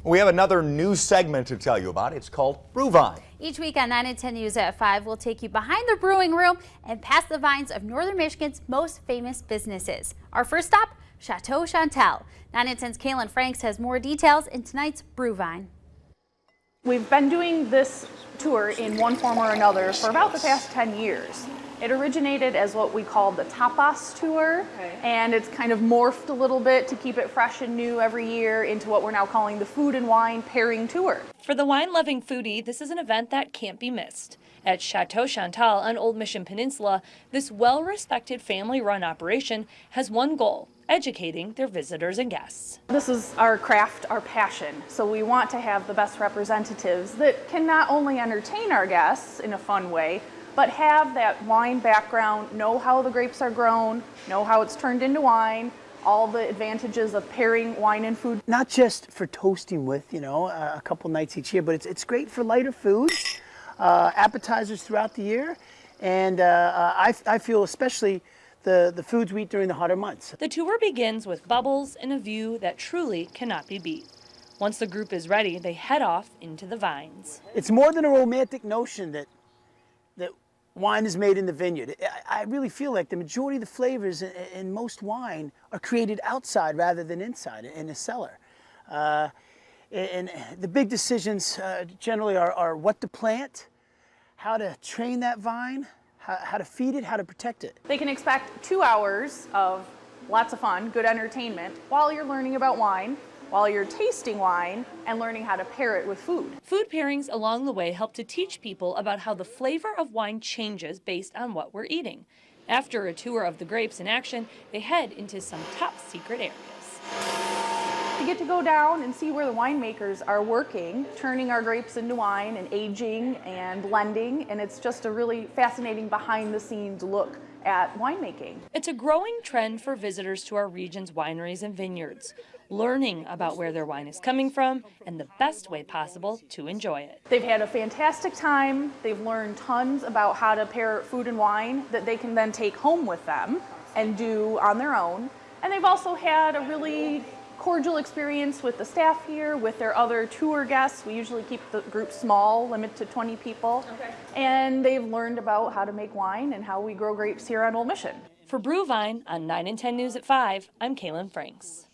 We have another new segment to tell you about. It's called BrewVine. Each week on 9 and 10 News at 5, we'll take you behind the brewing room and past the vines of Northern Michigan's most famous businesses. Our first stop, Chateau Chantal. 9 and 10's Kaylin Franks has more details in tonight's BrewVine. We've been doing this tour in one form or another for about the past 10 years. It originated as what we call the tapas tour, and it's kind of morphed a little bit to keep it fresh and new every year into what we're now calling the food and wine pairing tour. For the wine-loving foodie, this is an event that can't be missed. At Chateau Chantal on Old Mission Peninsula, this well-respected family-run operation has one goal: educating their visitors and guests. This is our craft, our passion, so we want to have the best representatives that can not only entertain our guests in a fun way, but have that wine background, know how the grapes are grown, know how it's turned into wine, all the advantages of pairing wine and food. Not just for toasting with, a couple nights each year, but it's great for lighter foods, appetizers throughout the year, and I feel especially the foods we eat during the hotter months. The tour begins with bubbles and a view that truly cannot be beat. Once the group is ready, they head off into the vines. It's more than a romantic notion that wine is made in the vineyard. I really feel like the majority of the flavors in most wine are created outside rather than inside in a cellar. And the big decisions generally are what to plant, how to train that vine, how to feed it, how to protect it. They can expect 2 hours of lots of fun, good entertainment, while you're learning about wine, while you're tasting wine, and learning how to pair it with food. Food pairings along the way help to teach people about how the flavor of wine changes based on what we're eating. After a tour of the grapes in action, they head into some top secret areas. You get to go down and see where the winemakers are working, turning our grapes into wine and aging and blending, and it's just a really fascinating behind-the-scenes look at winemaking. It's a growing trend for visitors to our region's wineries and vineyards, learning about where their wine is coming from and the best way possible to enjoy it. They've had a fantastic time. They've learned tons about how to pair food and wine that they can then take home with them and do on their own. And they've also had a really cordial experience with the staff here, with their other tour guests. We usually keep the group small, limit to 20 people. And they've learned about how to make wine and how we grow grapes here on Old Mission. For BrewVine on 9 and 10 News at 5, I'm Kaylin Franks.